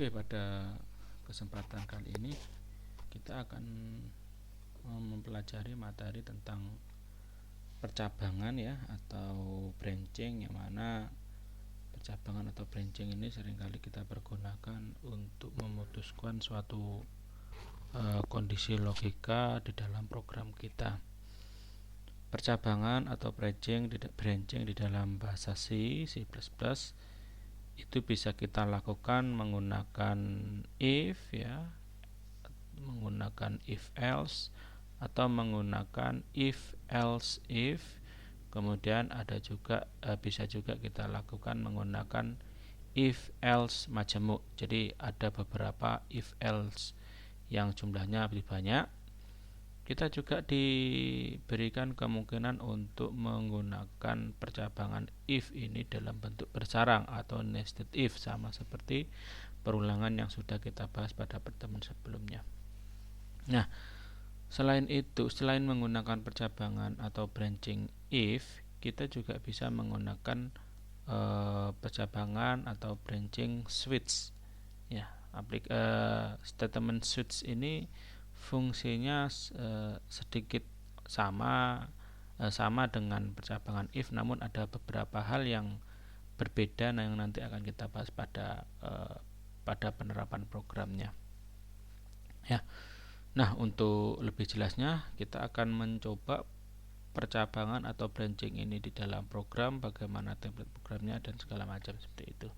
Oke, pada kesempatan kali ini kita akan mempelajari materi tentang percabangan ya, atau branching, yang mana percabangan atau branching ini seringkali kita pergunakan untuk memutuskan suatu kondisi logika di dalam program kita. Percabangan atau branching di dalam bahasa C++ itu bisa kita lakukan menggunakan if ya, menggunakan if else, atau menggunakan if else if. Kemudian ada juga bisa juga kita lakukan menggunakan if else majemuk. Jadi ada beberapa if else yang jumlahnya lebih banyak. Kita juga diberikan kemungkinan untuk menggunakan percabangan if ini dalam bentuk bersarang atau nested if, sama seperti perulangan yang sudah kita bahas pada pertemuan sebelumnya. Nah, selain itu, selain menggunakan percabangan atau branching if, kita juga bisa menggunakan percabangan atau branching switch ya. Statement switch ini fungsinya sedikit sama dengan percabangan if, namun ada beberapa hal yang berbeda yang nanti akan kita bahas pada penerapan programnya ya. Nah, untuk lebih jelasnya kita akan mencoba percabangan atau branching ini di dalam program, bagaimana template programnya dan segala macam seperti itu.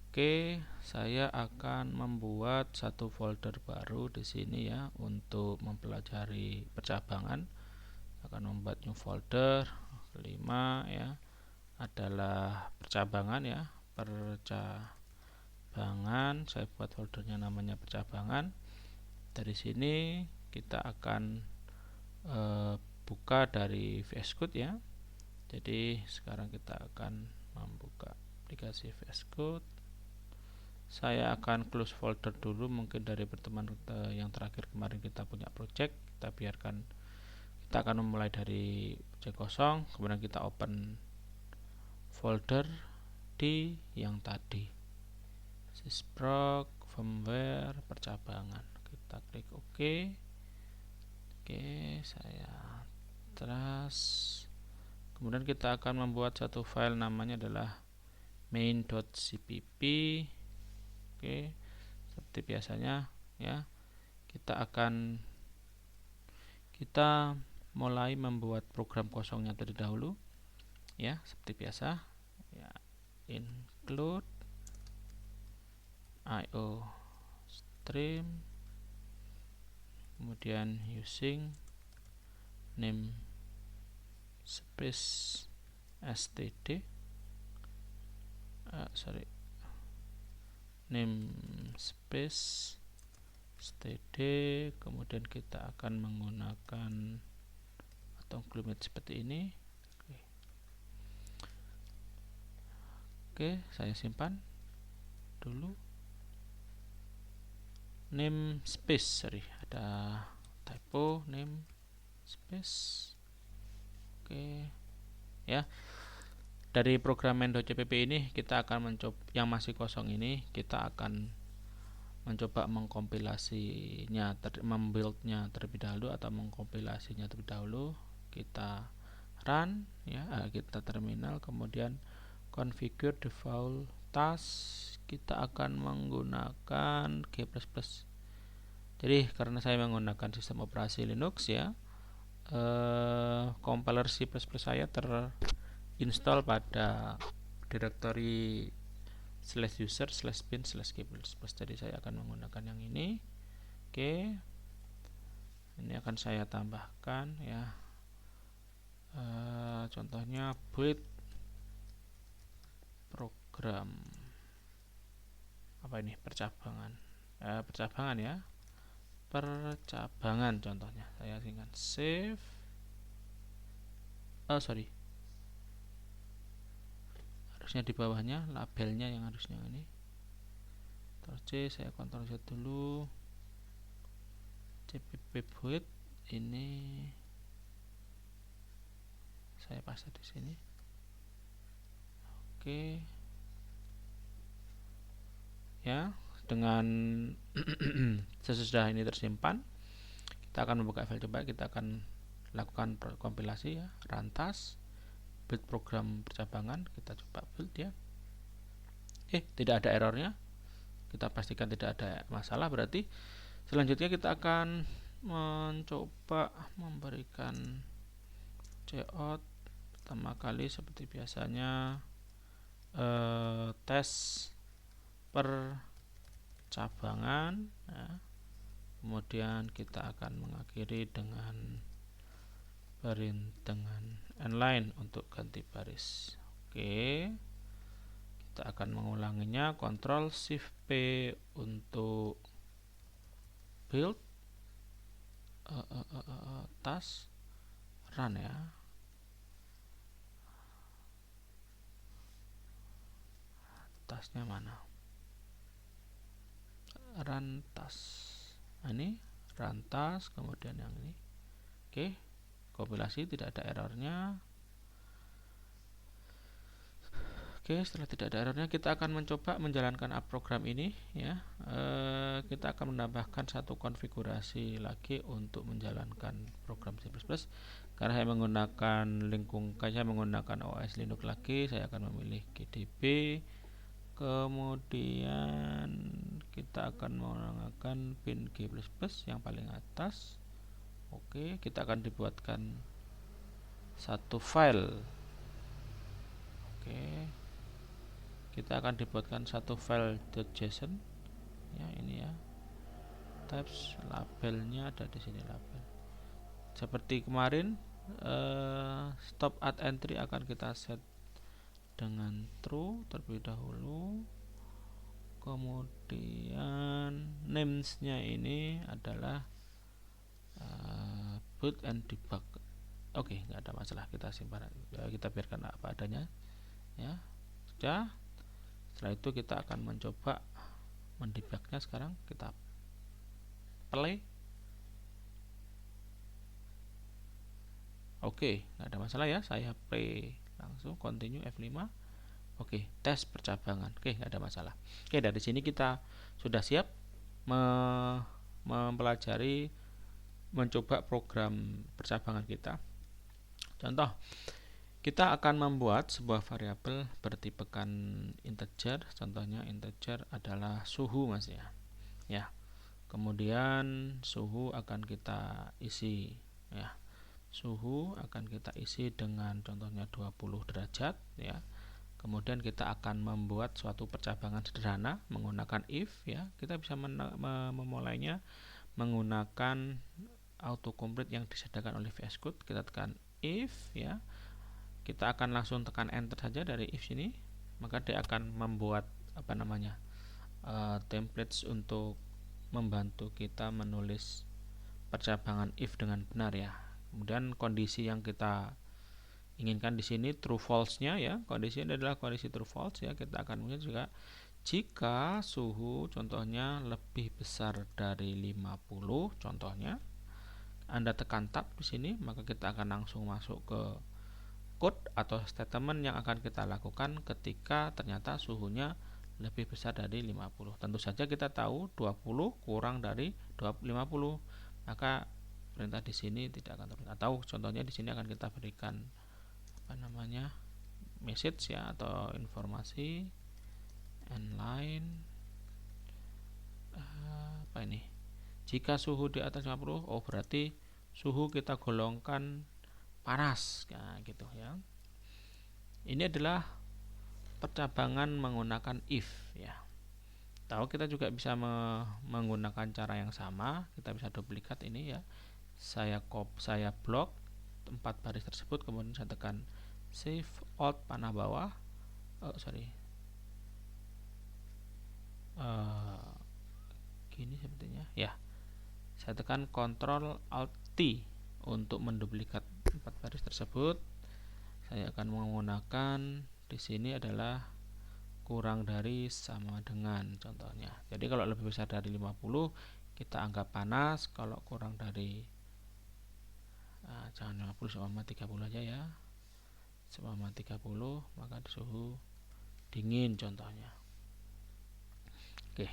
Oke, saya akan membuat satu folder baru di sini ya untuk mempelajari percabangan. Akan membuat new folder 5 ya, adalah percabangan ya, percabangan. Saya buat foldernya namanya percabangan. Dari sini kita akan buka dari VS Code ya. Jadi sekarang kita akan membuka aplikasi VS Code. Saya akan close folder dulu, mungkin dari pertemuan yang terakhir kemarin kita punya project, kita biarkan. Kita akan memulai dari project kosong, kemudian kita open folder di yang tadi, sysproc firmware percabangan. Kita klik OK. Oke, saya trust. Kemudian kita akan membuat satu file, namanya adalah main.cpp. Oke, seperti biasanya ya, kita mulai membuat program kosongnya terlebih dahulu ya, seperti biasa ya. Include IO stream, kemudian using namespace std namespace std, kemudian kita akan menggunakan atau include seperti ini. Oke, saya simpan dulu. Namespace, ada typo, namespace. Oke ya. Dari program main.cpp ini kita akan mencoba yang masih kosong ini, kita akan mencoba mengkompilasinya, membuildnya terlebih dahulu atau mengkompilasinya terlebih dahulu. Kita run ya, kita terminal, kemudian configure default task. Kita akan menggunakan G++. Jadi karena saya menggunakan sistem operasi Linux ya, compiler C++ saya terinstall pada directory /user/bin/g++. Jadi saya akan menggunakan yang ini. Oke, ini akan saya tambahkan ya. Contohnya build program apa ini, percabangan ya, percabangan contohnya. Saya tinggal save. Harusnya di bawahnya labelnya yang harusnya ini. Ctrl C, saya Ctrl Z dulu. cpp build ini saya paste di sini. Oke ya, dengan sesudah ini tersimpan, kita akan membuka file. Coba kita akan lakukan kompilasi ya, rantas build program percabangan, kita coba build ya. Tidak ada errornya, kita pastikan tidak ada masalah. Berarti selanjutnya kita akan mencoba memberikan cout pertama kali seperti biasanya, tes percabangan ya. Kemudian kita akan mengakhiri dengan inline untuk ganti baris. Oke, kita akan mengulanginya. Ctrl Shift P untuk build, task, run ya. Tasnya mana? Run task. Nah, ini run task, kemudian yang ini. Oke, kompilasi, tidak ada errornya. Oke, setelah tidak ada errornya, kita akan mencoba menjalankan program ini ya. Kita akan menambahkan satu konfigurasi lagi untuk menjalankan program C++. Karena saya menggunakan saya menggunakan OS Linux lagi, saya akan memilih GDB. Kemudian kita akan menggunakan pin G++ yang paling atas. Oke, kita akan dibuatkan satu file. Oke, kita akan dibuatkan satu file .json ya, ini ya. Tabs, labelnya ada di sini, label. Seperti kemarin, stop at entry akan kita set dengan true terlebih dahulu. Kemudian names-nya ini adalah boot and debug. Oke, nggak ada masalah, kita simpan, kita biarkan apa adanya ya. Sudah. Setelah itu kita akan mencoba mendebugnya. Sekarang kita play. Oke, nggak ada masalah ya, saya play langsung, continue F5. Oke, tes percabangan. Oke, nggak ada masalah. Oke, dari sini kita sudah siap mempelajari, mencoba program percabangan kita. Contoh, kita akan membuat sebuah variabel bertipekan integer. Contohnya integer adalah suhu mas ya. Ya. Kemudian suhu akan kita isi ya. Suhu akan kita isi dengan contohnya 20 derajat ya. Kemudian kita akan membuat suatu percabangan sederhana menggunakan if ya. Kita bisa memulainya menggunakan autocomplete yang disediakan oleh VS Code. Kita tekan if ya. Kita akan langsung tekan enter saja dari if sini, maka dia akan membuat templates untuk membantu kita menulis percabangan if dengan benar ya. Kemudian kondisi yang kita inginkan di sini true false-nya ya. Kondisi ini adalah kondisi true false ya. Kita akan melihat juga jika suhu contohnya lebih besar dari 50 contohnya, Anda tekan tab di sini, maka kita akan langsung masuk ke code atau statement yang akan kita lakukan ketika ternyata suhunya lebih besar dari 50. Tentu saja kita tahu 20 kurang dari 50, maka perintah di sini tidak akan terus. Atau contohnya di sini akan kita berikan message ya, atau informasi inline jika suhu di atas 50, oh berarti suhu kita golongkan panas gitu ya. Ini adalah percabangan menggunakan if ya. Tahu kita juga bisa menggunakan cara yang sama. Kita bisa duplikat ini ya. Saya blok 4 baris tersebut, kemudian saya tekan Shift Alt panah bawah. Gini sepertinya ya. Saya tekan Ctrl Alt T untuk menduplikat 4 baris tersebut. Saya akan menggunakan di sini adalah kurang dari sama dengan contohnya. Jadi kalau lebih besar dari 50 kita anggap panas, kalau kurang dari jangan 50, sama 30 aja ya. Sama 30 maka suhu dingin contohnya. Oke.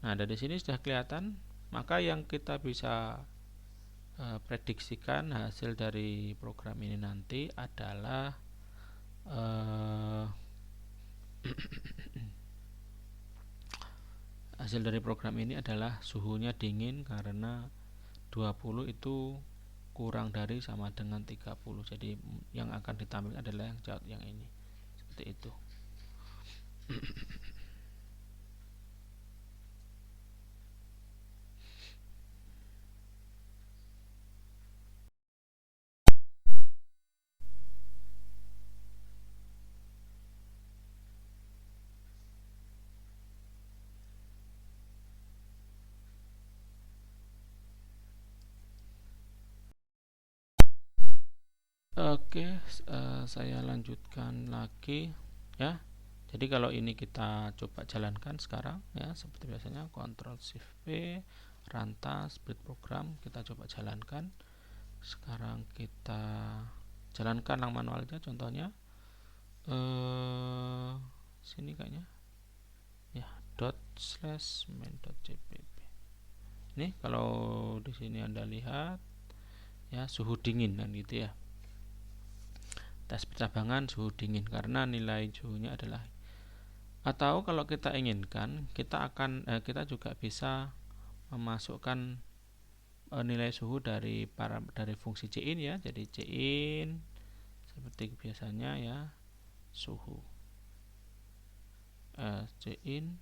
Nah, dari sini sudah kelihatan, maka yang kita bisa prediksikan hasil dari program ini nanti adalah hasil dari program ini adalah suhunya dingin karena 20 itu kurang dari sama dengan 30. Jadi yang akan ditampilkan adalah yang ini. Seperti itu. Oke, saya lanjutkan lagi ya. Jadi kalau ini kita coba jalankan sekarang ya, seperti biasanya Ctrl Shift P, rantas split program kita coba jalankan. Sekarang kita jalankan yang manual aja, contohnya sini kayaknya ya, ./main.cpp. Ini kalau di sini Anda lihat ya, suhu dingin kan gitu ya. Tes percabangan suhu dingin karena nilai suhunya adalah, atau kalau kita inginkan kita juga bisa memasukkan nilai suhu dari fungsi cin ya. Jadi cin seperti biasanya ya, suhu cin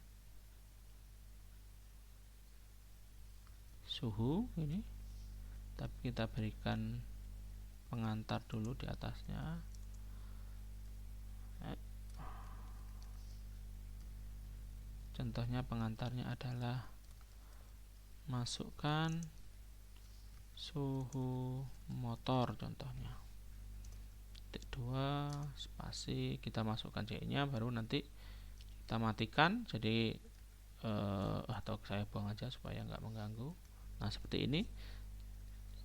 suhu ini, tapi kita berikan pengantar dulu di atasnya. Contohnya pengantarnya adalah masukkan suhu motor, contohnya titik 2 spasi, kita masukkan C nya, baru nanti kita matikan. Jadi atau saya buang aja supaya nggak mengganggu. Nah, seperti ini.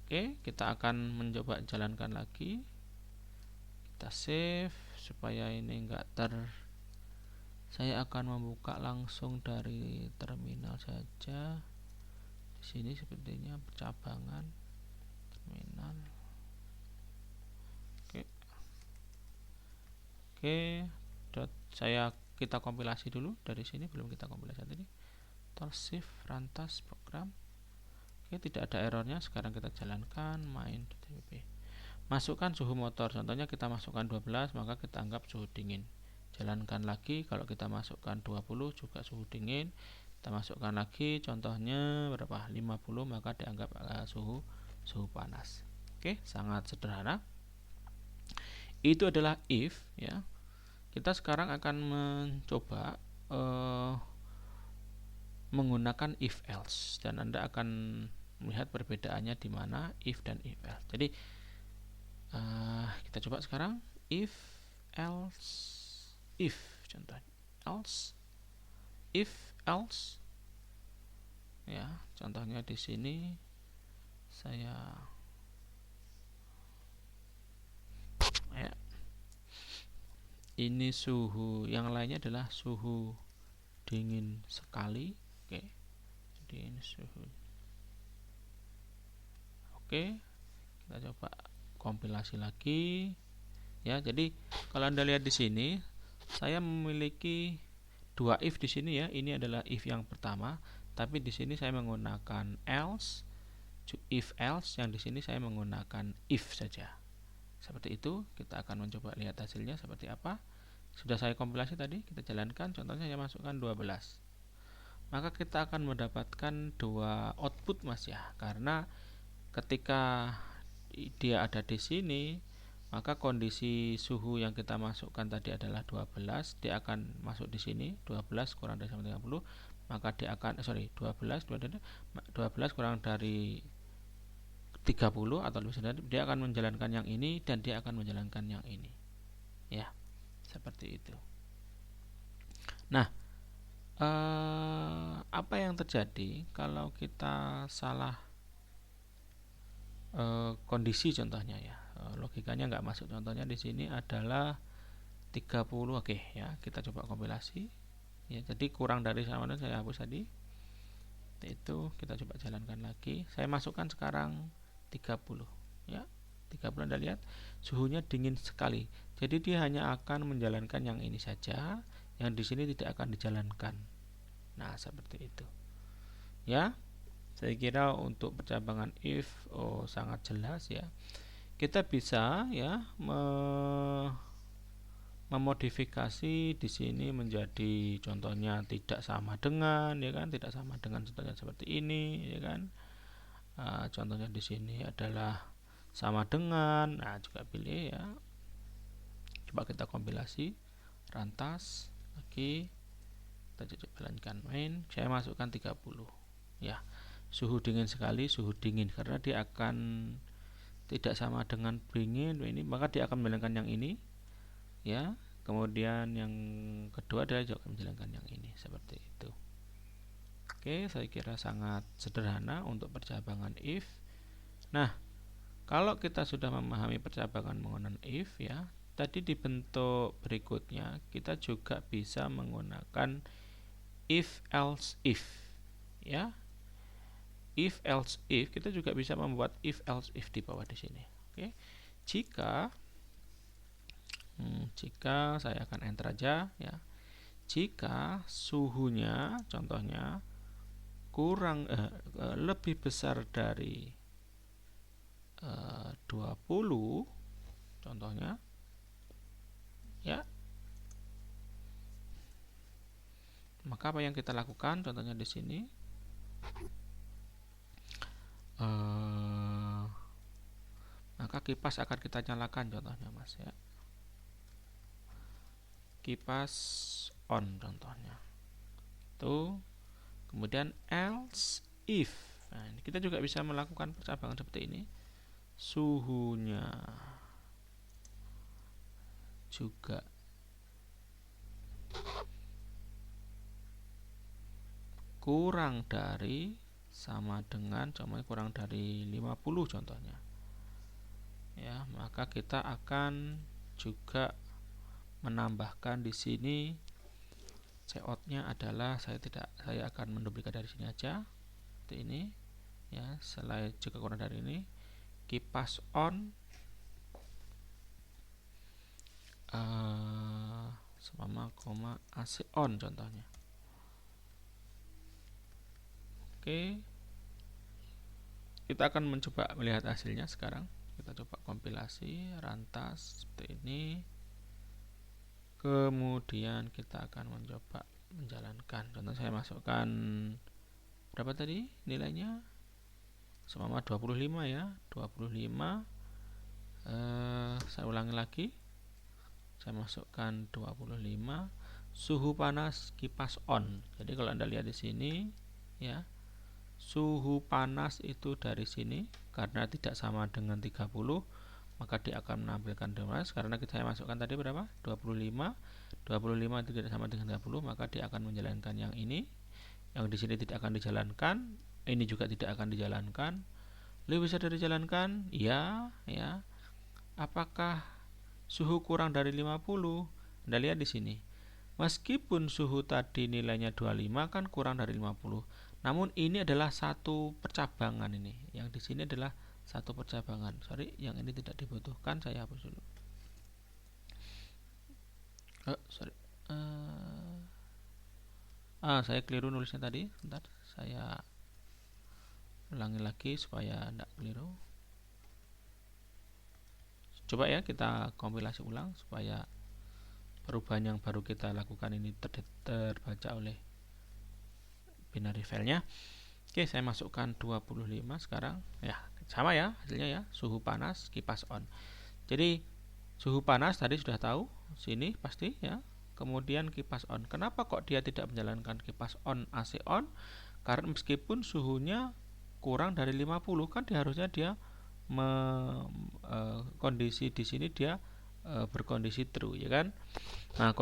Oke, kita akan mencoba jalankan lagi. Kita save supaya ini enggak saya akan membuka langsung dari terminal saja. Di sini sepertinya percabangan terminal. Oke, kita kompilasi dulu dari sini, belum kita kompilasi tadi. Ctrl Shift rantas program. Oke, tidak ada errornya. Sekarang kita jalankan main.cpp. Masukkan suhu motor, contohnya kita masukkan 12, maka kita anggap suhu dingin. Jalankan lagi, kalau kita masukkan 20 juga suhu dingin. Kita masukkan lagi, contohnya berapa? 50, maka dianggap suhu panas. Oke, sangat sederhana. Itu adalah if ya. Kita sekarang akan mencoba menggunakan if else, dan Anda akan melihat perbedaannya di mana if dan if else. Jadi kita coba sekarang if else if, contohnya else if else ya, contohnya di sini saya ya, ini suhu, yang lainnya adalah suhu dingin sekali. Oke, jadi ini suhu. Oke, kita coba kompilasi lagi ya. Jadi kalau Anda lihat di sini, saya memiliki dua if di sini ya. Ini adalah if yang pertama, tapi di sini saya menggunakan else, if else. Yang di sini saya menggunakan if saja. Seperti itu. Kita akan mencoba lihat hasilnya seperti apa. Sudah saya kompilasi tadi, kita jalankan. Contohnya saya masukkan 12. Maka kita akan mendapatkan dua output Mas ya. Karena ketika dia ada di sini, maka kondisi suhu yang kita masukkan tadi adalah 12, dia akan masuk di sini. 12 kurang dari 30, maka dia akan 12 kurang dari 30 atau lebih sedikit, dia akan menjalankan yang ini dan dia akan menjalankan yang ini. Ya, seperti itu. Nah, apa yang terjadi kalau kita salah kondisi, contohnya ya, logikanya nggak masuk. Contohnya di sini adalah 30. Oke ya, kita coba kompilasi ya. Jadi kurang dari sama, saya hapus tadi. Itu kita coba jalankan lagi. Saya masukkan sekarang 30 ya. 30 Anda lihat suhunya dingin sekali. Jadi dia hanya akan menjalankan yang ini saja, yang di sini tidak akan dijalankan. Nah, seperti itu. Ya. Saya kira untuk percabangan if sangat jelas ya. Kita bisa ya memodifikasi di sini menjadi contohnya tidak sama dengan ya kan, tidak sama dengan contohnya seperti ini ya kan. Contohnya di sini adalah sama dengan, nah juga pilih ya. Coba kita kompilasi rantas lagi, kita coba jalankan main. Saya masukkan 30 ya. Suhu dingin sekali, suhu dingin karena dia akan tidak sama dengan dingin ini, maka dia akan menjalankan yang ini ya. Kemudian yang kedua adalah juga menjalankan yang ini seperti itu. Oke, saya kira sangat sederhana untuk percabangan if. Nah, kalau kita sudah memahami percabangan menggunakan if ya, tadi di bentuk berikutnya kita juga bisa menggunakan if else if ya. If else if, kita juga bisa membuat if else if di bawah di sini. Oke. Jika saya akan enter aja ya. Jika suhunya contohnya kurang lebih besar dari 20 contohnya ya, maka apa yang kita lakukan contohnya di sini maka kipas akan kita nyalakan contohnya Mas ya, kipas on contohnya itu. Kemudian else if, nah ini kita juga bisa melakukan percabangan seperti ini, suhunya juga kurang dari sama dengan kurang dari 50 contohnya ya, maka kita akan juga menambahkan di sini cout-nya adalah saya akan menduplikat dari sini aja seperti ini ya. Selain jika kurang dari ini, kipas on sama koma AC on contohnya. Oke, kita akan mencoba melihat hasilnya sekarang. Kita coba kompilasi rantas seperti ini. Kemudian kita akan mencoba menjalankan. Contoh saya masukkan berapa tadi nilainya? Sama 25 ya. 25. Saya ulangi lagi. Saya masukkan 25. Suhu panas kipas on. Jadi kalau Anda lihat di sini ya, suhu panas itu dari sini karena tidak sama dengan 30, maka dia akan menampilkan demas. Karena saya masukkan tadi berapa? 25 itu tidak sama dengan 30, maka dia akan menjalankan yang ini. Yang di sini tidak akan dijalankan, ini juga tidak akan dijalankan. Lebih bisa dijalankan? Ya, ya. Apakah suhu kurang dari 50? Anda lihat di sini. Meskipun suhu tadi nilainya 25 kan kurang dari 50. Namun ini adalah satu percabangan ini. Yang di sini adalah satu percabangan. Sorry, yang ini tidak dibutuhkan, saya hapus dulu. Saya keliru nulisnya tadi. Bentar, saya ulangi lagi supaya tidak keliru. Coba ya kita kompilasi ulang supaya perubahan yang baru kita lakukan ini terbaca oleh binary filenya. Oke, saya masukkan 25 sekarang. Ya, sama ya hasilnya ya, suhu panas kipas on. Jadi suhu panas tadi sudah tahu, sini pasti ya. Kemudian kipas on. Kenapa kok dia tidak menjalankan kipas on AC on? Karena meskipun suhunya kurang dari 50 kan harusnya dia kondisi di sini dia berkondisi true ya kan. Nah,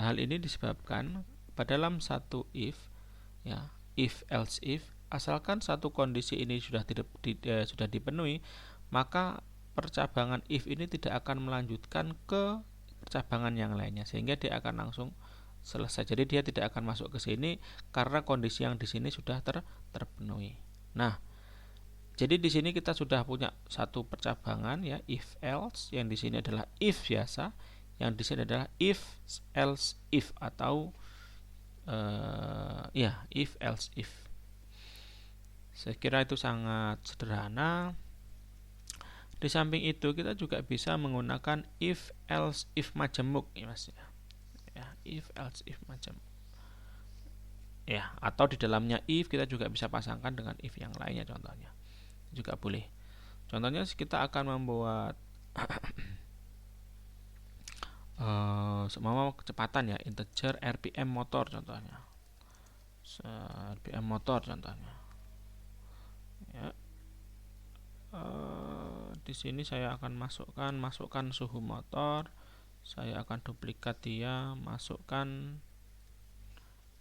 hal ini disebabkan pada dalam satu if ya, if else if, asalkan satu kondisi ini sudah dipenuhi, maka percabangan if ini tidak akan melanjutkan ke percabangan yang lainnya, sehingga dia akan langsung selesai. Jadi dia tidak akan masuk ke sini karena kondisi yang di sini sudah terpenuhi. Nah, jadi di sini kita sudah punya satu percabangan ya, if else, yang di sini adalah if biasa, yang di sini adalah if else if, atau ya if else if. Saya kira itu sangat sederhana. Di samping itu kita juga bisa menggunakan if else if majemuk ya Mas ya, if else if majemuk ya, atau di dalamnya if kita juga bisa pasangkan dengan if yang lainnya, contohnya juga boleh. Contohnya kita akan membuat semua kecepatan ya, integer RPM motor contohnya, RPM motor contohnya ya. Di sini saya akan masukkan suhu motor, saya akan duplikat dia, masukkan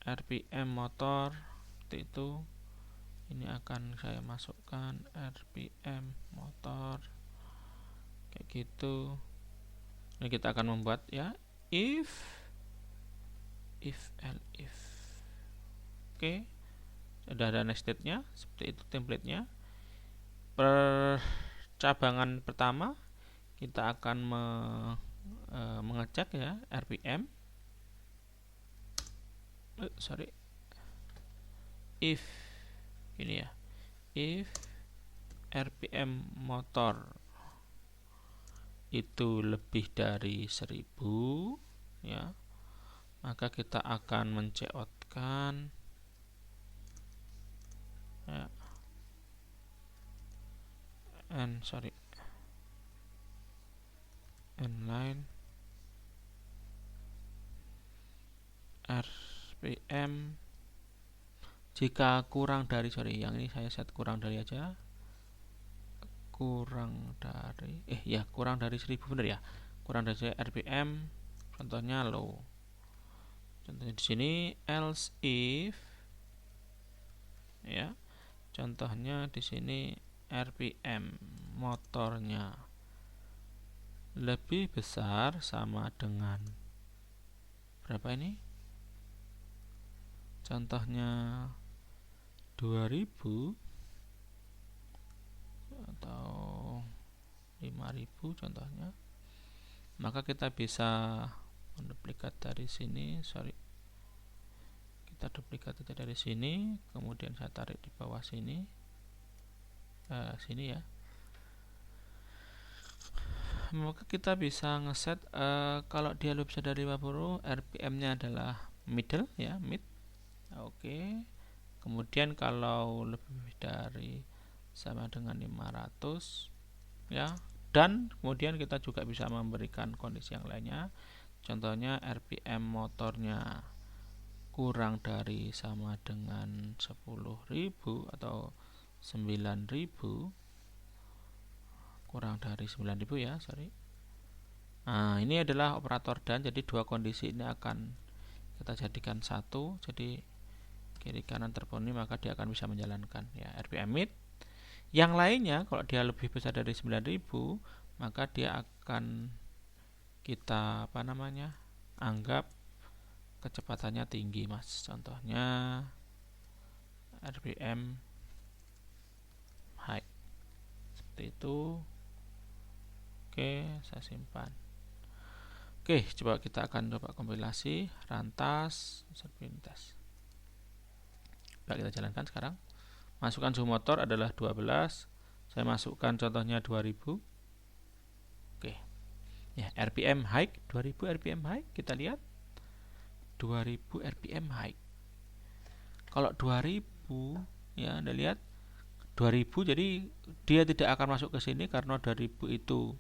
RPM motor seperti itu. Ini akan saya masukkan RPM motor kayak gitu. Ini kita akan membuat ya if if. Oke, sudah ada nested-nya seperti itu template-nya. Percabangan pertama kita akan mengecek ya RPM. If ini ya, if RPM motor itu lebih dari 1000 ya, maka kita akan menceotkan ya, line RPM jika kurang dari, yang ini saya set kurang dari aja, kurang dari 1000 bener ya, kurang dari RPM, contohnya low. Contohnya di sini else if ya, contohnya di sini RPM motornya lebih besar sama dengan berapa ini? Contohnya 2000 atau 5000 contohnya, maka kita bisa menduplikat dari sini, kita duplikat dari sini, kemudian saya tarik di bawah sini, sini ya. Maka kita bisa ngeset kalau dia lebih besar dari 50, RPM-nya adalah middle ya, mid. Oke. Kemudian kalau lebih dari sama dengan 500 ya, dan kemudian kita juga bisa memberikan kondisi yang lainnya. Contohnya RPM motornya kurang dari sama dengan 10.000 atau 9.000, kurang dari 9.000 ya, Nah, ini adalah operator dan, jadi dua kondisi ini akan kita jadikan satu, jadi kiri kanan terpenuhi, maka dia akan bisa menjalankan ya RPM mid. Yang lainnya kalau dia lebih besar dari 9.000, maka dia akan kita anggap kecepatannya tinggi Mas, contohnya RPM high seperti itu. Oke, saya simpan. Oke, coba kita akan coba kompilasi rantas serpintas. Baik, kita jalankan sekarang. Masukkan suhu motor adalah 12. Saya masukkan contohnya 2000. Oke. Ya, RPM high 2000 RPM high, kita lihat 2000 RPM high. Kalau 2000 ya, Anda lihat 2000, jadi dia tidak akan masuk ke sini karena 2000 itu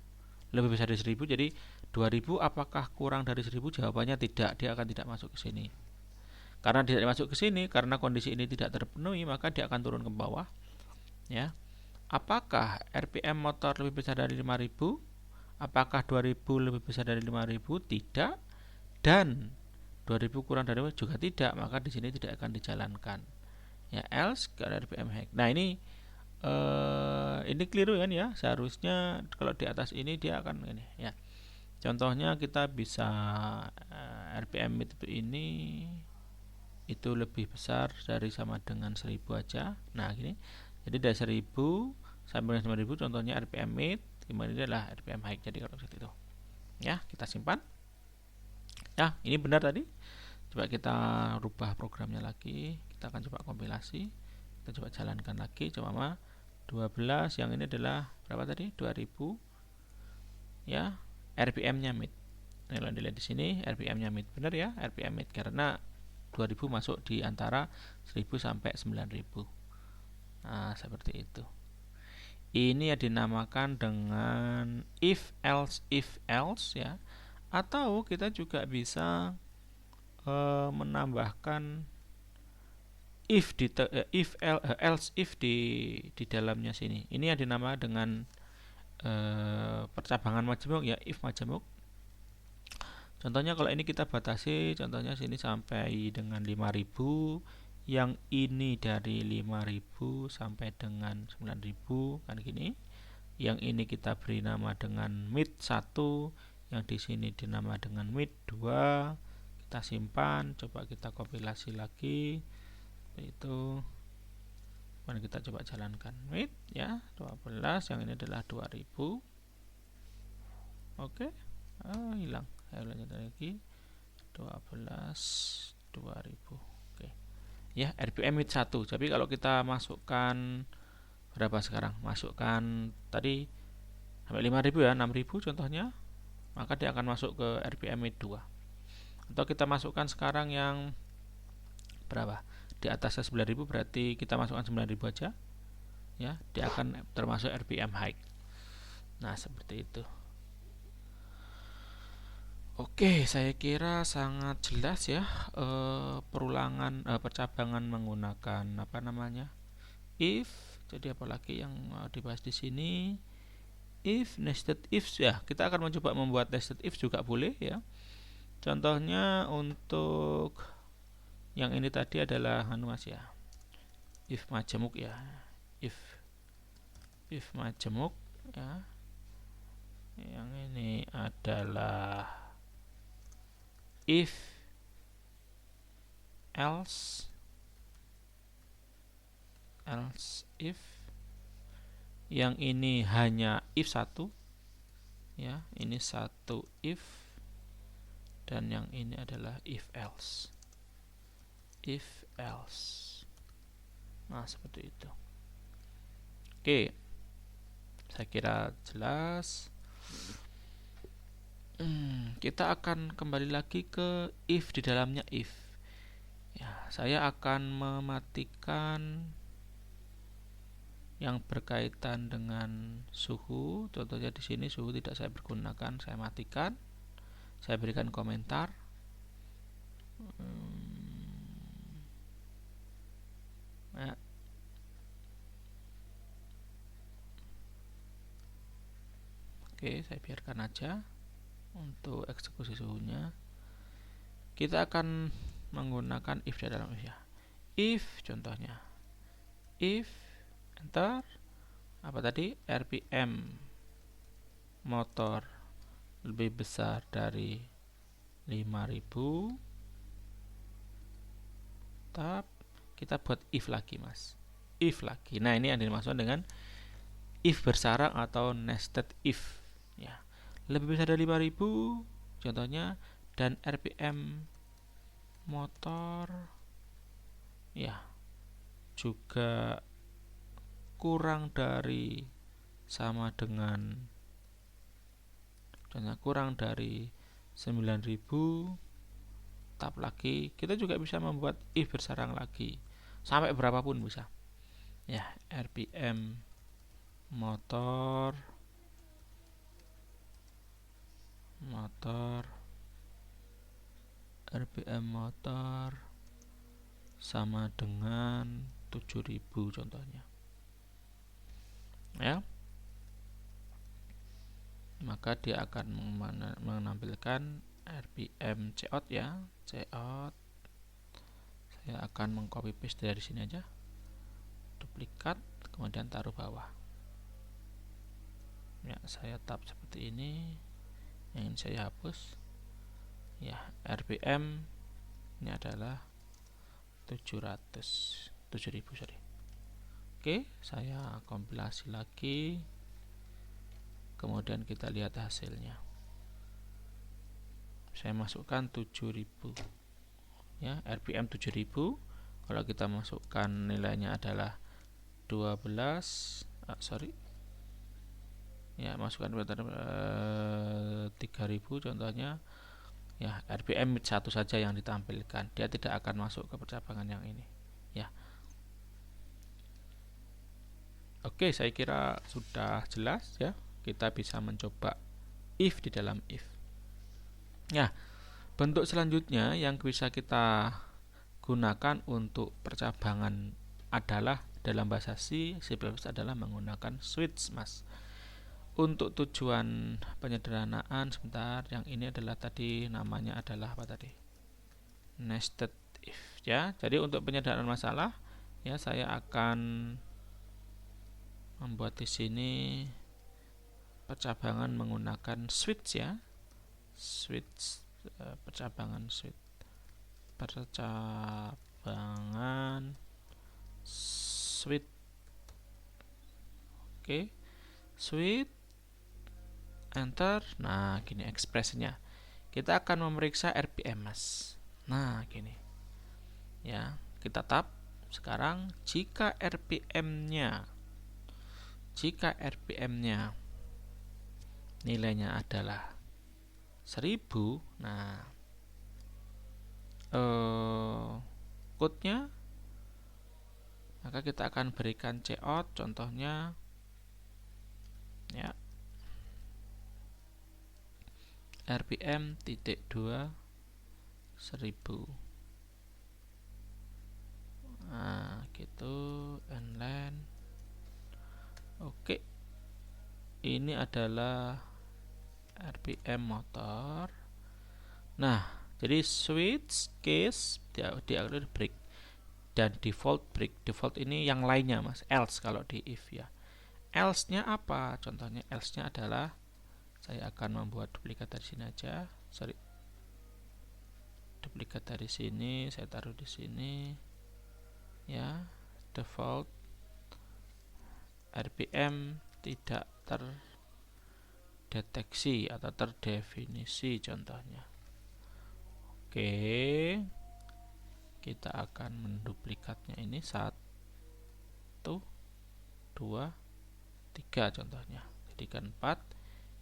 lebih besar dari 1000. Jadi 2000 apakah kurang dari 1000? Jawabannya tidak, dia akan tidak masuk ke sini. Karena tidak masuk ke sini, karena kondisi ini tidak terpenuhi, maka dia akan turun ke bawah. Ya. Apakah RPM motor lebih besar dari 5000? Apakah 2000 lebih besar dari 5000? Tidak. Dan 2000 kurang dari 5000 juga tidak, maka di sini tidak akan dijalankan. Ya, else ke RPM high. Nah, ini keliru kan ya. Seharusnya kalau di atas ini dia akan ini ya. Contohnya kita bisa RPM ini itu lebih besar dari sama dengan 1000 aja. Nah gini, jadi dari 1000 sampai dengan 9000 contohnya RPM mid, kemudian ini adalah RPM high. Jadi kalau seperti itu ya, kita simpan ya. Ini benar tadi. Coba kita rubah programnya lagi, kita akan coba kompilasi, kita coba jalankan lagi. Coba 12, yang ini adalah berapa tadi, 2000 ya, RPM nya mid. Kalau dilihat di sini RPM nya mid, benar ya, RPM mid karena 2000 masuk di antara 1000 sampai 9000. Nah seperti itu. Ini ya dinamakan dengan if else ya, atau kita juga bisa menambahkan if else if di dalamnya sini. Ini yang dinamakan dengan percabangan majemuk ya, if majemuk. Contohnya kalau ini kita batasi, contohnya sini sampai dengan 5000, yang ini dari 5000 sampai dengan 9000 kan gini. Yang ini kita beri nama dengan mid 1, yang di sini dinama dengan mid 2. Kita simpan, coba kita kompilasi lagi. Itu kemudian kita coba jalankan mid ya, 12, yang ini adalah 2000. Oke. Hilang. Saya ulangi lagi, 12 2000. Oke ya, RPM mid 1. Tapi kalau kita masukkan berapa sekarang, masukkan tadi sampai 5000 ya, 6000 contohnya, maka dia akan masuk ke RPM mid 2. Atau kita masukkan sekarang yang berapa, di atasnya 9000, berarti kita masukkan 9000 aja ya, dia akan termasuk RPM high. Nah seperti itu. Oke, saya kira sangat jelas ya, perulangan percabangan menggunakan apa namanya, if. Jadi apalagi yang dibahas di sini, if, nested if ya. Kita akan mencoba membuat nested if juga boleh ya. Contohnya untuk yang ini tadi adalah Mas ya, if majemuk ya, if majemuk ya. Yang ini adalah if else if. Yang ini hanya if 1 ya, ini satu if, dan yang ini adalah if else. Nah seperti itu. Oke, saya kira jelas. Kita akan kembali lagi ke if di dalamnya if ya. Saya akan mematikan yang berkaitan dengan suhu. Contohnya di sini suhu tidak saya pergunakan, saya matikan. Saya berikan komentar. Ya. Oke, saya biarkan aja untuk eksekusi suhunya. Kita akan menggunakan if di dalam if ya. If contohnya, if enter apa tadi, RPM motor lebih besar dari 5000, tab, kita buat if lagi Mas, if lagi. Nah ini yang dimaksud dengan if bersarang atau nested if ya. Lebih besar dari 5000 contohnya, dan RPM motor ya juga kurang dari sama dengan, contohnya kurang dari 9000, tab lagi. Kita juga bisa membuat if bersarang lagi sampai berapapun bisa ya. RPM motor RPM motor sama dengan 7000 contohnya ya. Maka dia akan menampilkan RPM cout ya, cout. Saya akan mengcopy paste dari sini aja, duplikat, kemudian taruh bawah ya. Saya tab seperti ini yang ini saya hapus ya. RPM ini adalah 7.000 sorry. Oke, saya kompilasi lagi, kemudian kita lihat hasilnya. Saya masukkan 7.000 ya, RPM 7.000. Kalau kita masukkan nilainya adalah 12 ya, masukkan 3.000 contohnya ya, RPM 1 saja yang ditampilkan, dia tidak akan masuk ke percabangan yang ini ya. Oke, saya kira sudah jelas ya. Kita bisa mencoba if di dalam if. Nah, bentuk selanjutnya yang bisa kita gunakan untuk percabangan adalah dalam bahasa C adalah menggunakan switch, Mas. Untuk tujuan penyederhanaan, sebentar, yang ini adalah tadi namanya adalah apa tadi? Nested if ya. Jadi untuk penyederhanaan masalah ya, saya akan membuat di sini percabangan menggunakan switch ya. Switch percabangan switch. Percabangan switch. Oke. Switch, enter. Nah, gini ekspresinya. Kita akan memeriksa RPM, Mas. Nah, gini. Ya, kita tab. Sekarang jika RPM-nya nilainya adalah 1000, nah code-nya, maka kita akan berikan cout, contohnya ya, RPM titik 2 1000. Nah, gitu, inline. Oke. Ini adalah RPM motor. Nah, jadi switch, case, diakhiri break, dan default break. Default ini yang lainnya, Mas. Else kalau di if ya. Else-nya apa? Contohnya else-nya adalah, saya akan membuat duplikat dari sini aja. Sorry. Duplikat dari sini, saya taruh di sini. Ya, default RPM tidak terdeteksi atau terdefinisi contohnya. Oke, kita akan menduplikatnya ini 1, 2, 3 contohnya, jadikan 4.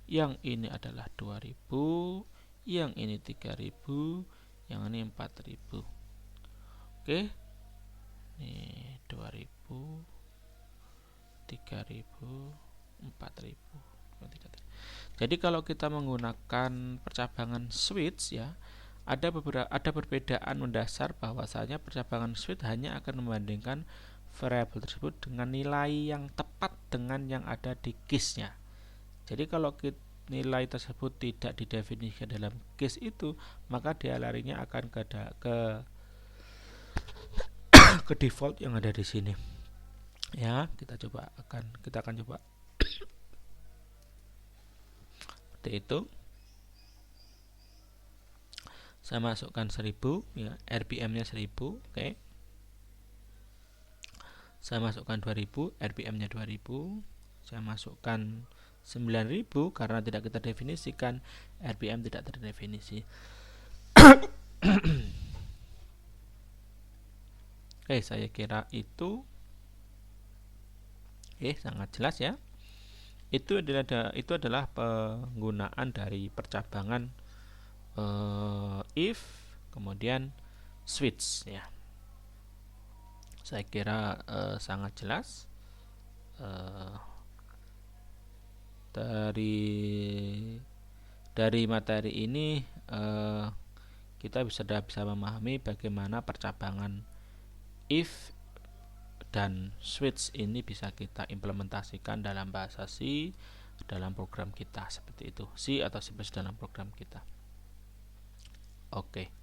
Yang ini adalah 2000, yang ini 3000, yang ini 4000. Oke, ini 2000, 3000, 4000. Jadi kalau kita menggunakan percabangan switch ya, ada perbedaan mendasar, bahwasanya percabangan switch hanya akan membandingkan variabel tersebut dengan nilai yang tepat dengan yang ada di case-nya. Jadi kalau nilai tersebut tidak didefinisikan dalam case itu, maka dia larinya akan ke default yang ada di sini. Ya, kita akan coba seperti itu. Saya masukkan 1000 ya, RPM-nya 1000, oke. Saya masukkan 2000, RPM-nya 2000. Saya masukkan 9000 karena tidak kita definisikan, RPM tidak terdefinisi. Oke, saya kira itu sangat jelas ya. Itu adalah penggunaan dari percabangan if kemudian switch ya. Saya kira sangat jelas. Dari materi ini kita bisa memahami bagaimana percabangan if dan switch ini bisa kita implementasikan dalam bahasa C dalam program kita, seperti itu. C atau C+ dalam program kita. Oke.